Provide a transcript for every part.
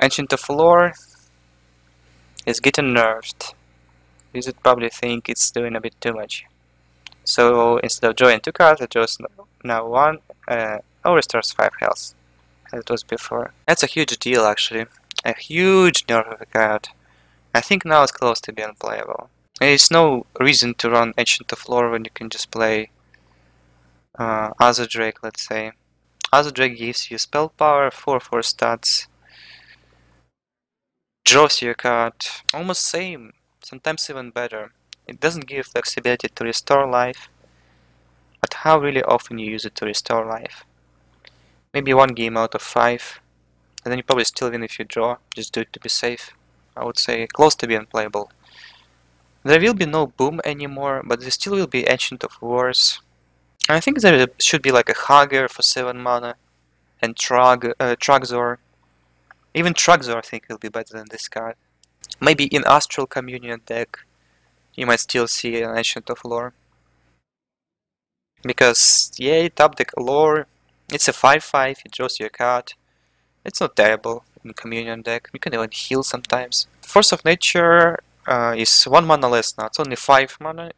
Ancient of Lore is getting nerfed. You should probably think it's doing a bit too much. So instead of drawing 2 cards, it draws now 1, or restores 5 health, as it was before. That's a huge deal actually. A huge nerf of a card. I think now it's close to being unplayable. There's no reason to run Ancient of Lore when you can just play Azure Drake, let's say. Azure Drake gives you spell power, 4/4 stats, draws you a card, almost same, sometimes even better. It doesn't give flexibility to restore life, but how really often you use it to restore life? Maybe 1 game out of 5, and then you probably still win if you draw, just do it to be safe. I would say close to being playable. There will be no Boom anymore, but there still will be Ancient of Wars. I think there should be like a Hugger for 7 mana, and Trugzor. Even Trugzor I think will be better than this card. Maybe in Astral Communion deck you might still see an Ancient of Lore. Because, yeah, top deck Lore, it's a 5/5, it draws you a card. It's not terrible in Communion deck, you can even heal sometimes. Force of Nature is 1 mana less now, it's only 5 mana.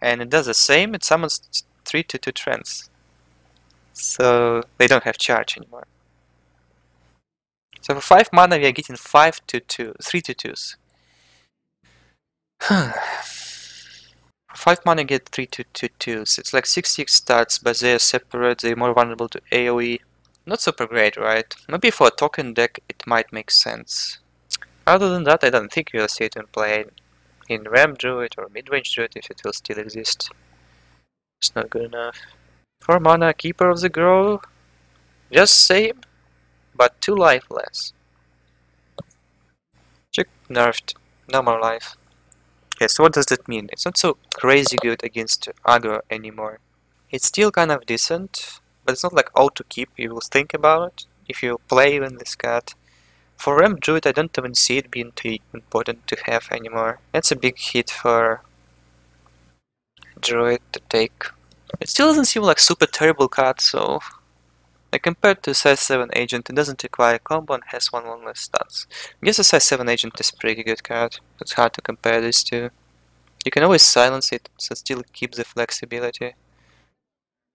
And it does the same, it summons 3/2 trends. So they don't have charge anymore. So for 5 mana we are getting 3/2s. For 5 mana get 3/2s. It's like 6/6 stats, but they're separate, they're more vulnerable to AoE. Not super great, right? Maybe for a token deck it might make sense. Other than that, I don't think you'll see it in play in Ram Druid or Midrange Druid if it will still exist. It's not good enough. 4 mana, Keeper of the Grove. Just same, but 2 life less. Check nerfed. No more life. Okay, so what does that mean? It's not so crazy good against aggro anymore. It's still kind of decent, but it's not like auto keep. You will think about it if you play even this card. For Ram Druid, I don't even see it being too important to have anymore. That's a big hit for Druid to take. It still doesn't seem like super terrible card, so like compared to size 7 agent, it doesn't require combo and has 1/1 less stats. I guess a size 7 agent is a pretty good card. It's hard to compare these two. You can always silence it, so it still keeps the flexibility.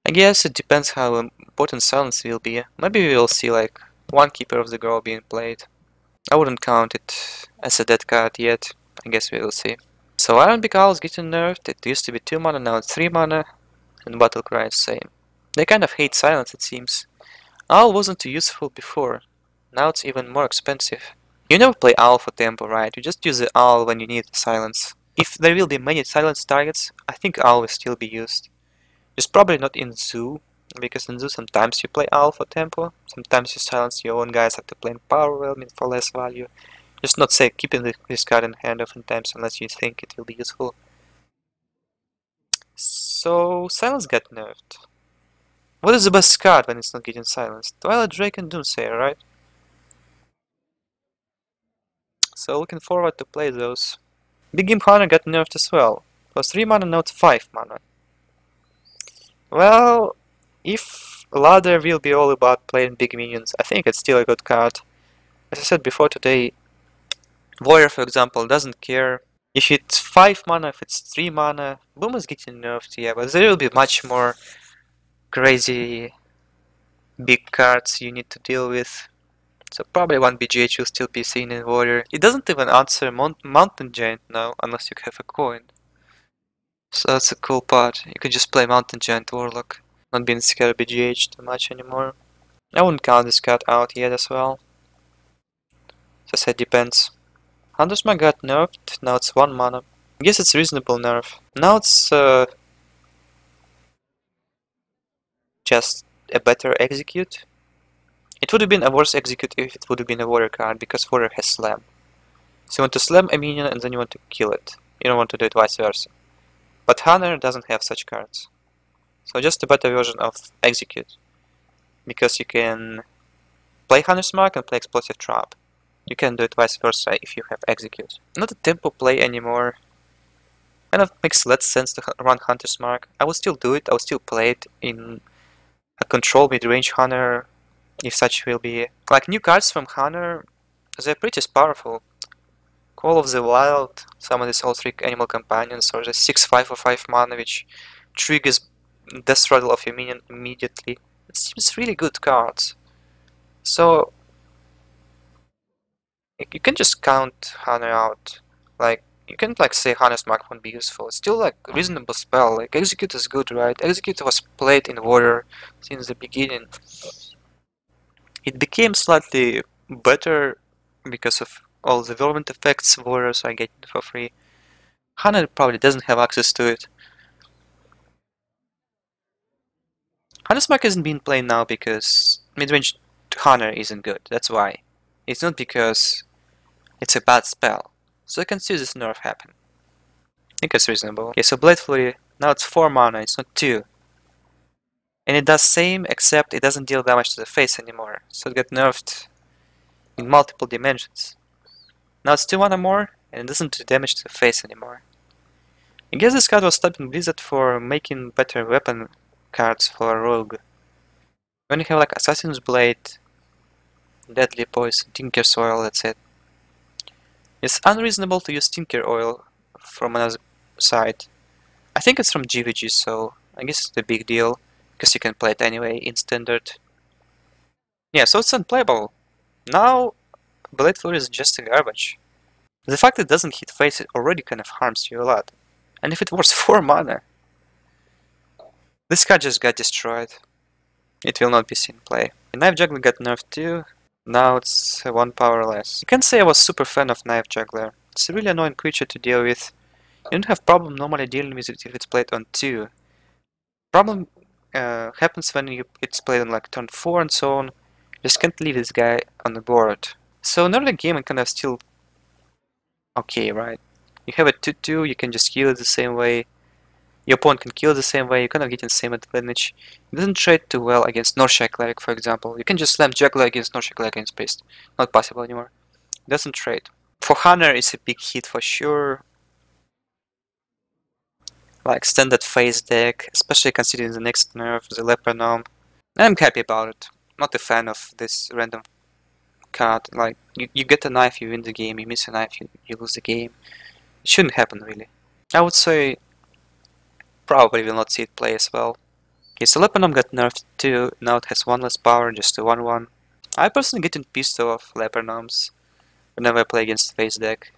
I guess it depends how important silence will be. Maybe we will see like 1 Keeper of the Grove being played. I wouldn't count it as a dead card yet. I guess we will see. So Iron-Beak Owl is getting nerfed. It used to be 2 mana, now it's 3 mana. And Battlecry is same. They kind of hate silence, it seems. Owl wasn't too useful before. Now it's even more expensive. You never play Owl for tempo, right? You just use the Owl when you need silence. If there will be many silence targets, I think Owl will still be used. Just probably not in Zoo, because in Zoo sometimes you play Owl for tempo, sometimes you silence your own guys after playing Power Whelming for less value. Just not say keeping this card in hand oftentimes unless you think it will be useful. So silence got nerfed. What is the best card when it's not getting silenced? Twilight Drake and Doomsayer, right? So looking forward to play those. Big Game Hunter got nerfed as well. It was 3 mana, now it's 5 mana. Well, if Ladder will be all about playing big minions, I think it's still a good card. As I said before today, Warrior, for example, doesn't care if it's 5 mana, if it's 3 mana. Boom is getting nerfed, yeah, but there will be much more crazy big cards you need to deal with. So probably 1 BGH will still be seen in Warrior. It doesn't even answer Mountain Giant now, unless you have a coin. So that's a cool part. You can just play Mountain Giant Warlock, not being scared of BGH too much anymore. I wouldn't count this card out yet as well. As I said, depends. Hunter's Mark got nerfed, now it's 1 mana. I guess it's reasonable nerf. Now it's just a better execute. It would have been a worse execute if it would have been a Warrior card, because Warrior has Slam. So you want to slam a minion and then you want to kill it. You don't want to do it vice versa. But Hunter doesn't have such cards. So just a better version of execute. Because you can play Hunter's Mark and play Explosive Trap. You can do it vice versa if you have execute. Not a tempo play anymore. Kind of makes less sense to run Hunter's Mark. I would still do it, I would still play it in a control mid-range Hunter, if such will be. Like new cards from Hunter they're pretty powerful. Call of the Wild, summon these all 3 animal companions, or the 6/5 or 5 mana, which triggers Death Rattle of your minion immediately. It seems really good cards. So you can just count Hunter out. Like, you can like say Hunter's Mark won't be useful. It's still like a reasonable spell. Like, Execute is good, right? Execute was played in Warrior since the beginning. It became slightly better because of all the Whirlwind effects Warriors are getting for free. Hunter probably doesn't have access to it. Hunter's Mark isn't being played now because midrange Hunter isn't good. That's why. It's not because it's a bad spell. So I can see this nerf happen. I think it's reasonable. Okay, so Blade Flurry, now it's 4 mana, it's not 2. And it does same, except it doesn't deal damage to the face anymore. So it got nerfed in multiple dimensions. Now it's 2 mana more, and it doesn't do damage to the face anymore. I guess this card was stopping Blizzard for making better weapon cards for Rogue. When you have like Assassin's Blade, Deadly Poison, Tinker's Oil, that's it. It's unreasonable to use Tinker Oil from another side. I think it's from GVG, so I guess it's a big deal, because you can play it anyway in Standard. Yeah, so it's unplayable. Now, Blade Flurry is just a garbage. The fact that it doesn't hit face it already kind of harms you a lot. And if it was 4 mana, this card just got destroyed. It will not be seen play. The Knife Juggler got nerfed too. Now it's 1 power less. You can't say I was super fan of Knife Juggler. It's a really annoying creature to deal with. You don't have problem normally dealing with it if it's played on 2. Problem happens when it's played on like turn 4 and so on. You just can't leave this guy on the board. So in early game it kind of still okay, right? You have a 2/2, you can just kill it the same way. Your opponent can kill it the same way, you kind of get the same advantage. It doesn't trade too well against Northshire Cleric, for example. You can just slam Juggler against Northshire Cleric against Priest. Not possible anymore. It doesn't trade. For Hunter, it's a big hit for sure. Like standard phase deck, especially considering the next nerf, the Leper Gnome. I'm happy about it. Not a fan of this random card. Like, you get a knife, you win the game, you miss a knife, you lose the game. It shouldn't happen, really. I would say probably will not see it play as well. Okay, so Leper Gnome got nerfed too. Now it has 1 less power, just a 1/1. I personally get pissed off Leper Gnomes whenever I play against face deck.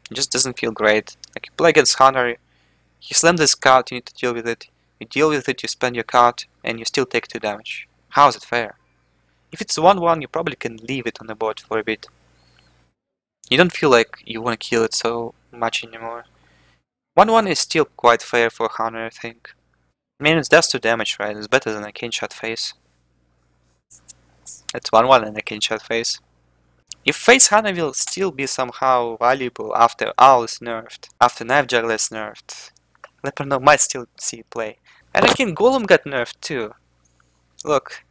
It just doesn't feel great. Like, you play against Hunter, you slam this card, you need to deal with it. You deal with it, you spend your card, and you still take 2 damage. How is it fair? If it's 1/1, you probably can leave it on the board for a bit. You don't feel like you want to kill it so much anymore. 1/1 is still quite fair for Hunter, I think. I mean, it does 2 damage, right? It's better than a Cane Shot face. It's 1/1 and a Cane Shot face. If face Hunter will still be somehow valuable after Owl is nerfed, after Knife Juggler is nerfed, Leper Gnome might still see it play. And again, Golem got nerfed too. Look.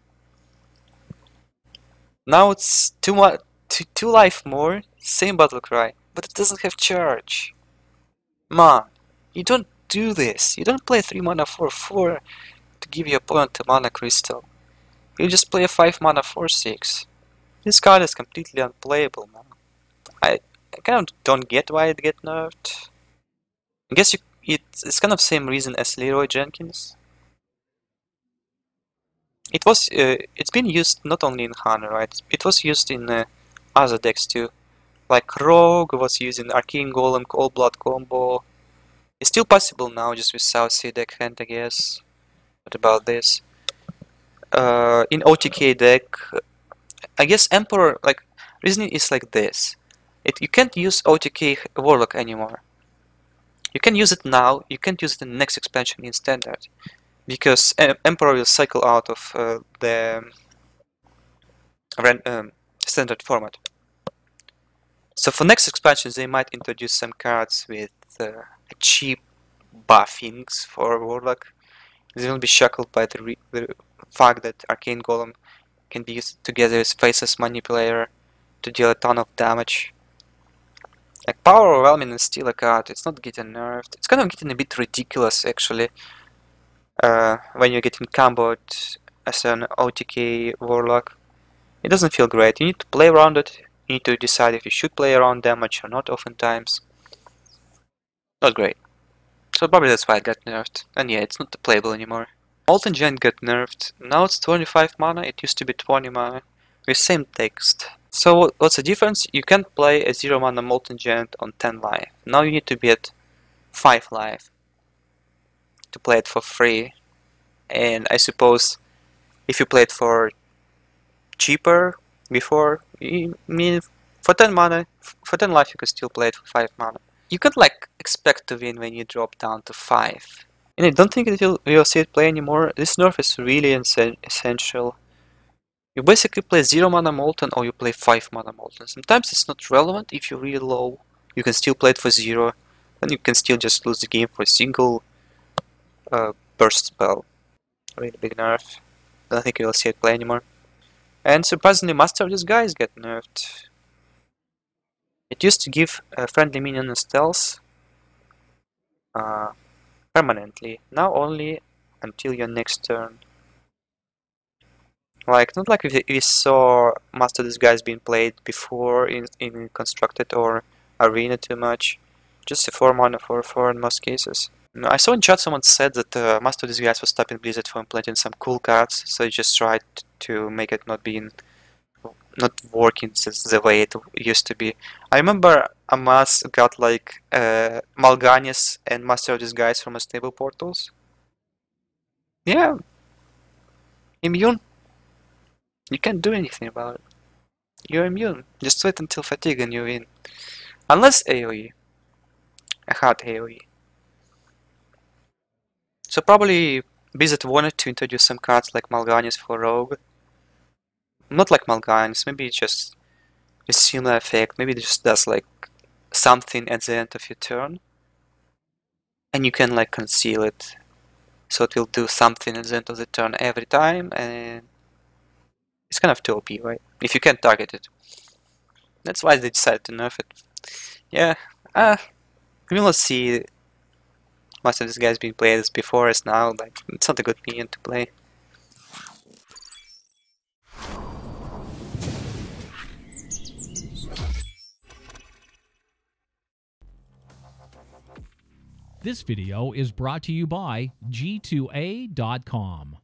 Now it's 2 life more, same battle cry, but it doesn't have charge. Man, you don't do this. You don't play 3 mana 4/4 to give your opponent a mana crystal. You just play a 5 mana 4/6. This card is completely unplayable, man. I kind of don't get why it get nerfed. I guess it's kind of same reason as Leroy Jenkins. It's been used not only in Hunter, right? It was used in other decks too. Like Rogue was using Arcane Golem, Cold Blood combo. It's still possible now, just with South Sea deck hand, I guess. What about this? In OTK deck, I guess Emperor, like, reasoning is like this. You can't use OTK Warlock anymore. You can use it now, you can't use it in the next expansion in Standard. Because Emperor will cycle out of the Standard format. So for next expansions they might introduce some cards with cheap buffings for Warlock. They will be shackled by the fact that Arcane Golem can be used together with Faceless Manipulator to deal a ton of damage. Like, Power Overwhelming is still a card, it's not getting nerfed. It's kind of getting a bit ridiculous actually when you're getting comboed as an OTK Warlock. It doesn't feel great, you need to play around it. You need to decide if you should play around damage or not oftentimes. Not great. So probably that's why it got nerfed. And yeah, it's not playable anymore. Molten Giant got nerfed. Now it's 25 mana, it used to be 20 mana. With same text. So what's the difference? You can't play a 0 mana Molten Giant on 10 life. Now you need to be at 5 life to play it for free. And I suppose if you played for cheaper before, I mean, for 10 mana, for 10 life you can still play it for 5 mana. You can't like expect to win when you drop down to 5. And I don't think that you'll see it play anymore. This nerf is really essential. You basically play 0 mana Molten or you play 5 mana Molten. Sometimes it's not relevant if you're really low. You can still play it for 0. Then you can still just lose the game for a single burst spell. Really big nerf. Don't think you'll see it play anymore. And surprisingly, Master of Disguise got nerfed. It used to give a friendly minion a stealth permanently. Now only until your next turn. Like, not like we saw Master Disguise being played before in Constructed or Arena too much. Just a 4 mana for 4 in most cases. No, I saw in chat someone said that Master Disguise was stopping Blizzard from implementing some cool cards, so they just tried to make it not working the way it used to be. I remember Amas got like Mal'Ganis and Master of Disguise from stable portals. Yeah, immune. You can't do anything about it. You're immune. Just wait until fatigue and you win. Unless AoE. A hard AoE. So probably Blizzard wanted to introduce some cards like Mal'Ganis for Rogue. Not like Mal'Ganis, maybe just a similar effect. Maybe it just does like something at the end of your turn. And you can like conceal it. So it will do something at the end of the turn every time, and it's kind of too OP, right? If you can't target it. That's why they decided to nerf it. Yeah, we will not see most of these guys being played as before as now, like, it's not a good minion to play. This video is brought to you by G2A.com.